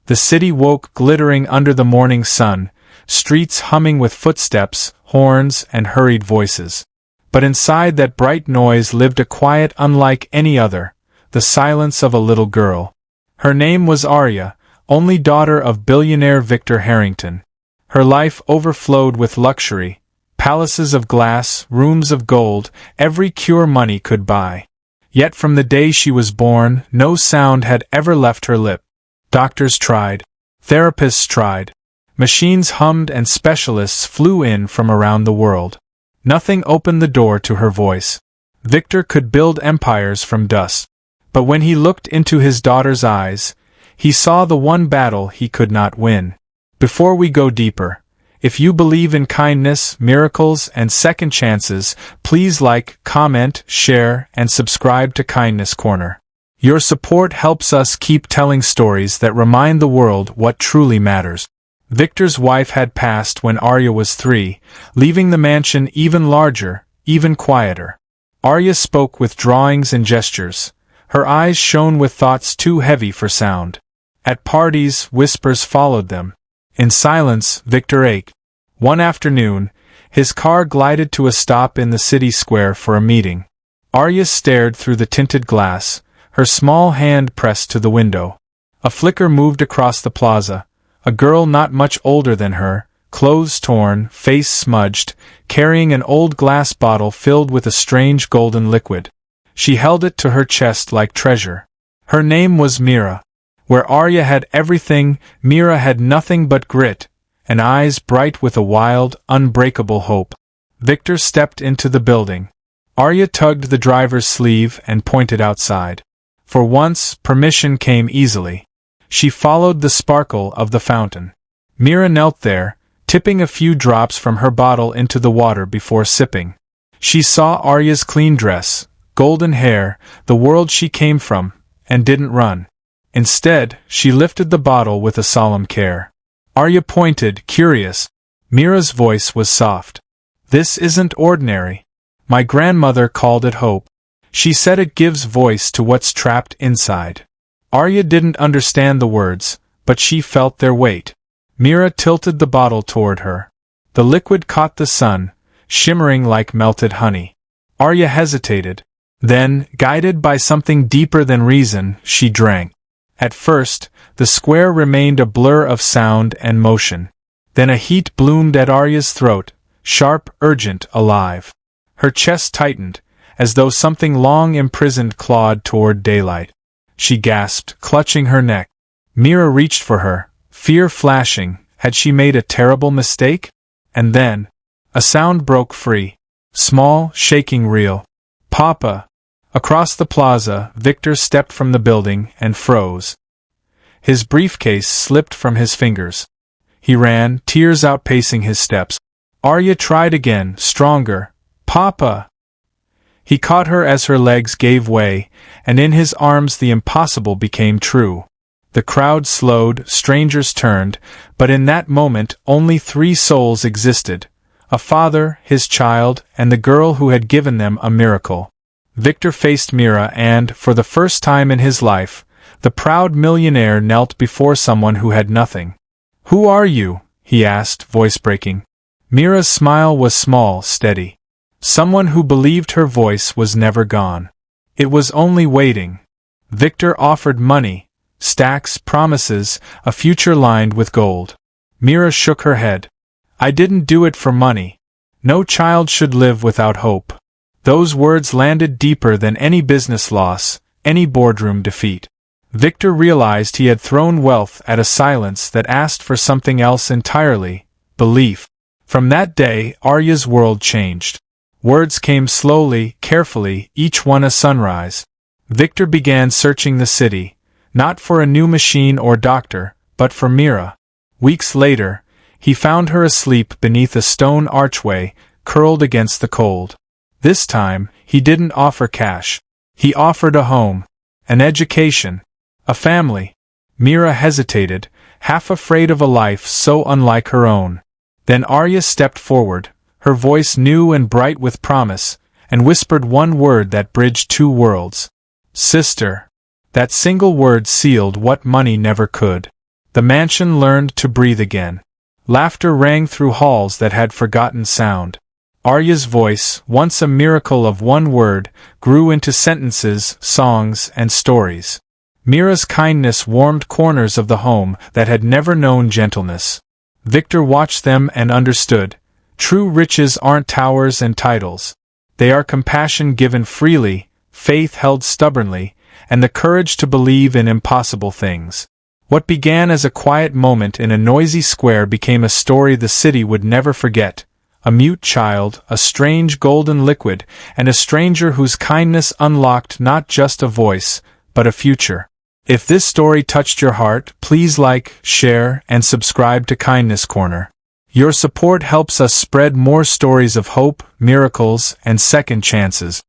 The city woke glittering under the morning sun, streets humming with footsteps, horns, and hurried voices. But inside that bright noise lived a quiet unlike any other, the silence of a little girl. Her name was Arya, only daughter of billionaire Victor Harrington. Her life overflowed with luxury, palaces of glass, rooms of gold, every cure money could buy. Yet from the day she was born, no sound had ever left her lip. Doctors tried. Therapists tried. Machines hummed and specialists flew in from around the world. Nothing opened the door to her voice. Victor could build empires from dust. But when he looked into his daughter's eyes, he saw the one battle he could not win. Before we go deeper, if you believe in kindness, miracles, and second chances, please like, comment, share, and subscribe to Kindness Corner. Your support helps us keep telling stories that remind the world what truly matters. Victor's wife had passed when Arya was 3, leaving the mansion even larger, even quieter. Arya spoke with drawings and gestures. Her eyes shone with thoughts too heavy for sound. At parties, whispers followed them. In silence, Victor ached. One afternoon, his car glided to a stop in the city square for a meeting. Arya stared through the tinted glass, her small hand pressed to the window. A flicker moved across the plaza. A girl not much older than her, clothes torn, face smudged, carrying an old glass bottle filled with a strange golden liquid. She held it to her chest like treasure. Her name was Mira. Where Arya had everything, Mira had nothing but grit, and eyes bright with a wild, unbreakable hope. Victor stepped into the building. Arya tugged the driver's sleeve and pointed outside. For once, permission came easily. She followed the sparkle of the fountain. Mira knelt there, tipping a few drops from her bottle into the water before sipping. She saw Arya's clean dress, golden hair, the world she came from, and didn't run. Instead, she lifted the bottle with a solemn care. Arya pointed, curious. Mira's voice was soft. "This isn't ordinary. My grandmother called it hope. She said it gives voice to what's trapped inside." Arya didn't understand the words, but she felt their weight. Mira tilted the bottle toward her. The liquid caught the sun, shimmering like melted honey. Arya hesitated. Then, guided by something deeper than reason, she drank. At first, the square remained a blur of sound and motion. Then a heat bloomed at Arya's throat, sharp, urgent, alive. Her chest tightened, as though something long imprisoned clawed toward daylight. She gasped, clutching her neck. Mira reached for her, fear flashing. Had she made a terrible mistake? And then, a sound broke free. Small, shaking, real. "Papa!" Across the plaza, Victor stepped from the building and froze. His briefcase slipped from his fingers. He ran, tears outpacing his steps. Arya tried again, stronger. "Papa!" He caught her as her legs gave way, and in his arms the impossible became true. The crowd slowed, strangers turned, but in that moment only 3 souls existed: a father, his child, and the girl who had given them a miracle. Victor faced Mira and, for the first time in his life, the proud millionaire knelt before someone who had nothing. "Who are you?" he asked, voice breaking. Mira's smile was small, steady. Someone who believed her voice was never gone. It was only waiting. Victor offered money, stacks, promises, a future lined with gold. Mira shook her head. "I didn't do it for money. No child should live without hope." Those words landed deeper than any business loss, any boardroom defeat. Victor realized he had thrown wealth at a silence that asked for something else entirely: belief. From that day, Arya's world changed. Words came slowly, carefully, each one a sunrise. Victor began searching the city, not for a new machine or doctor, but for Mira. Weeks later, he found her asleep beneath a stone archway, curled against the cold. This time, he didn't offer cash. He offered a home, an education, a family. Mira hesitated, half afraid of a life so unlike her own. Then Arya stepped forward, her voice new and bright with promise, and whispered one word that bridged 2 worlds. "Sister." That single word sealed what money never could. The mansion learned to breathe again. Laughter rang through halls that had forgotten sound. Arya's voice, once a miracle of one word, grew into sentences, songs, and stories. Mira's kindness warmed corners of the home that had never known gentleness. Victor watched them and understood. True riches aren't towers and titles. They are compassion given freely, faith held stubbornly, and the courage to believe in impossible things. What began as a quiet moment in a noisy square became a story the city would never forget. A mute child, a strange golden liquid, and a stranger whose kindness unlocked not just a voice, but a future. If this story touched your heart, please like, share, and subscribe to Kindness Corner. Your support helps us spread more stories of hope, miracles, and second chances.